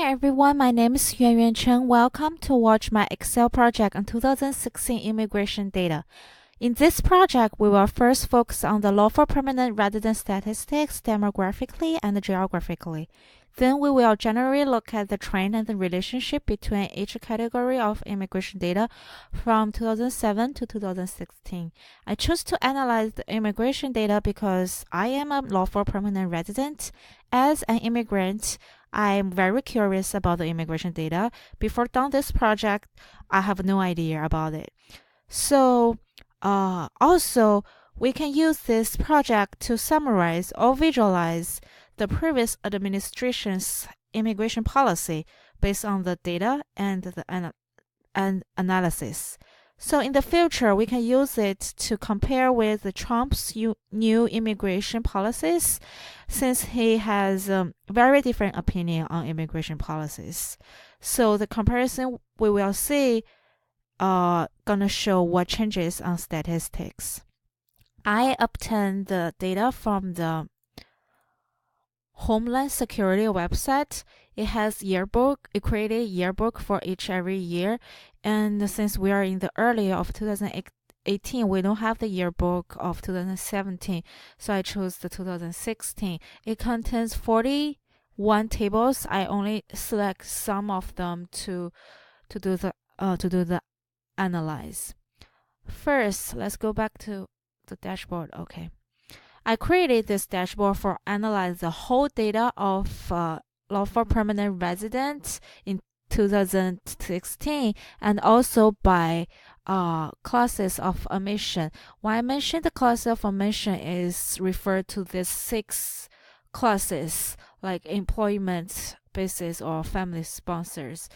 Hi everyone, my name is Yuan Cheng. Welcome to watch my Excel project on 2016 immigration data. In this project, we will first focus on the lawful permanent resident statistics demographically and geographically. Then we will generally look at the trend and the relationship between each category of immigration data from 2007 to 2016. I chose to analyze the immigration data because I am a lawful permanent resident. As an immigrant, I'm very curious about the immigration data. Before doing this project, I have no idea about it. Also, we can use this project to summarize or visualize the previous administration's immigration policy based on the data and the analysis. So in the future, we can use it to compare with the Trump's new immigration policies, since he has a very different opinion on immigration policies. So the comparison we will see gonna show what changes on statistics. I obtained the data from the Homeland Security website. It has yearbook. It created yearbook for each every year, and since we are in the early of 2018, we don't have the yearbook of 2017, so I chose the 2016. It contains 41 tables. I only select some of them to do the analyze. First, let's go back to the dashboard. Okay, I created this dashboard for analyze the whole data of lawful permanent residents in 2016 and also by classes of admission. When I mention the class of admission is referred to these 6 classes like employment basis or family sponsors.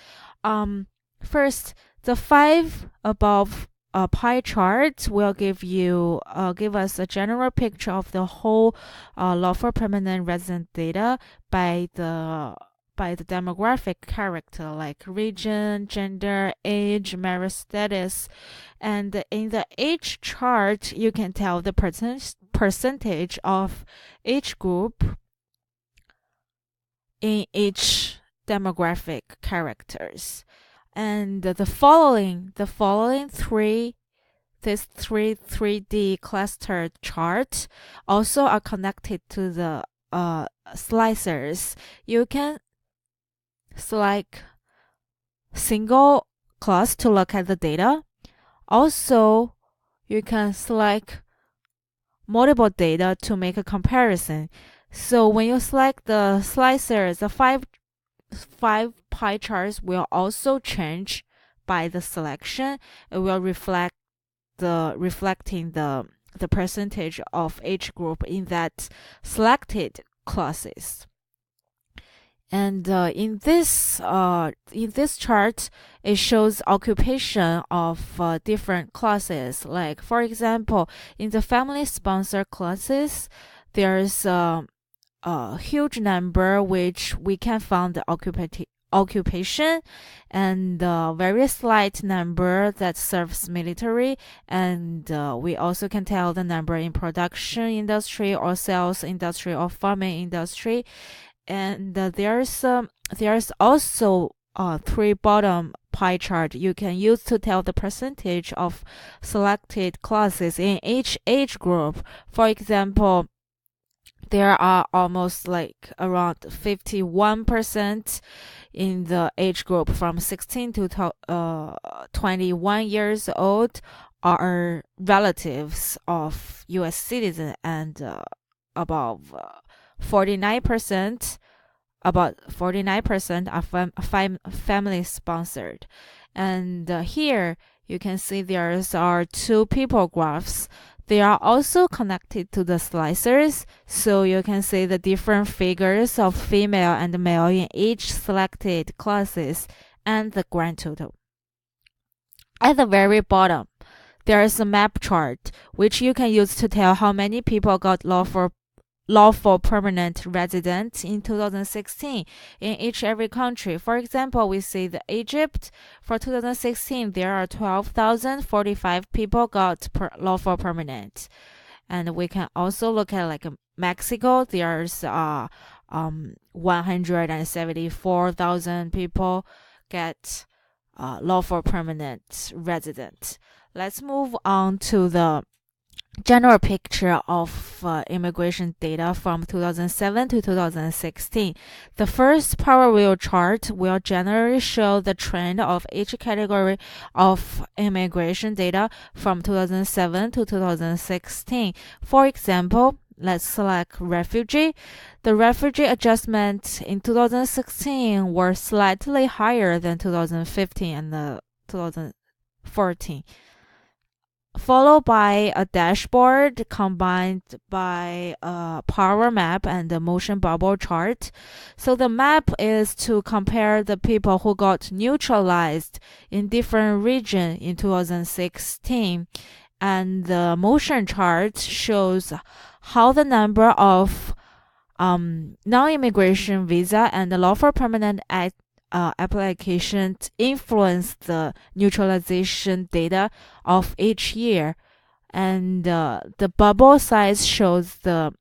First, the 5 above pie chart will give us a general picture of the whole lawful permanent resident data by the demographic character like region, gender, age, marriage status, and in the age chart you can tell the percentage of each group in each demographic characters. And the following 3D cluster chart also are connected to the slicers. You can select single class to look at the data. Also, you can select multiple data to make a comparison. So when you select the slicers, the five pie charts will also change by the selection. It will reflecting the percentage of each group in that selected classes. And in this chart, it shows occupation of different classes. Like for example, in the family sponsor classes, there's a huge number which we can find the occupation, and a very slight number that serves military, and we also can tell the number in production industry or sales industry or farming industry. And there's also 3 bottom pie chart you can use to tell the percentage of selected classes in each age group. For example, there are almost like around 51% in the age group from 16 to 21 years old are relatives of US citizens, and above 49% are family sponsored. And here you can see there are 2 people graphs. They are also connected to the slicers, so you can see the different figures of female and male in each selected classes and the grand total. At the very bottom, there is a map chart which you can use to tell how many people got lawful permanent residents in 2016 in each every country. For example, we see the Egypt for 2016 there are 12,045 people got lawful permanent. And we can also look at like Mexico. There's 174,000 people get lawful permanent resident. Let's move on to the general picture of immigration data from 2007 to 2016. The first power wheel chart will generally show the trend of each category of immigration data from 2007 to 2016. For example, let's select refugee. The refugee adjustment in 2016 were slightly higher than 2015 and 2014, followed by a dashboard combined by a power map and a motion bubble chart. So the map is to compare the people who got neutralized in different regions in 2016, and the motion chart shows how the number of non-immigration visa and the lawful permanent applications influence the neutralization data of each year, and the bubble size shows the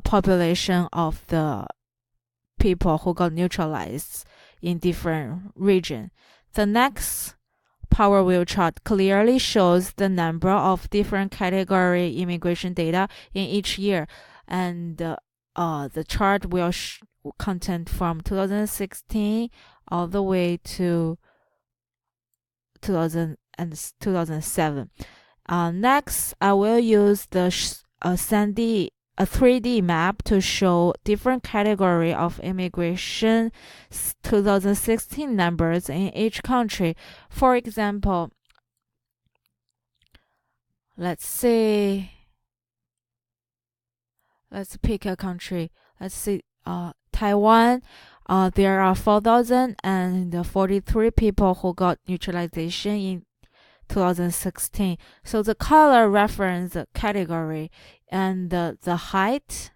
population of the people who got neutralized in different region. The next power wheel chart clearly shows the number of different category immigration data in each year, and the chart will content from 2016 all the way to 2000 and 2007. Next, I will use the 3D map to show different category of immigration 2016 numbers in each country. For example, let's pick a country. Let's see, Taiwan. There are 4,043 people who got neutralization in 2016. So the color reference the category, and the height,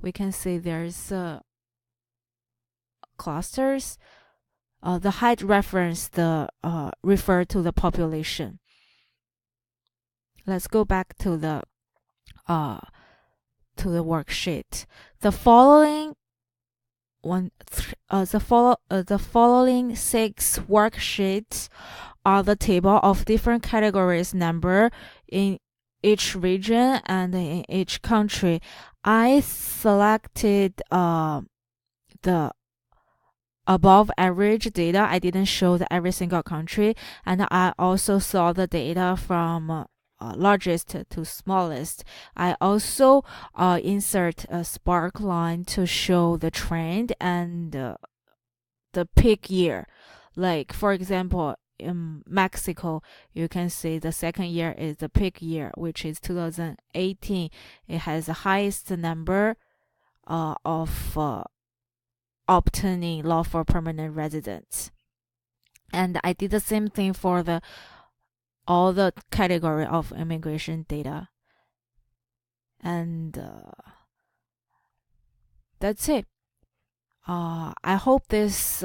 we can see there's clusters. The height reference the refer to the population. Let's go back to the worksheet. The following the following 6 worksheets are the table of different categories number in each region and in each country. I selected the above average data. I didn't show every single country, and I also saw the data from largest to smallest. I also insert a spark line to show the trend and the peak year. Like, for example, in Mexico, you can see the second year is the peak year, which is 2018. It has the highest number of obtaining lawful permanent residence. And I did the same thing for all the category of immigration data. And that's it. I hope this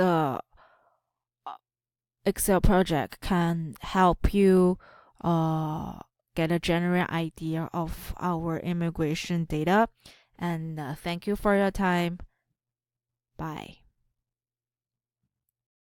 Excel project can help you get a general idea of our immigration data. And thank you for your time. Bye.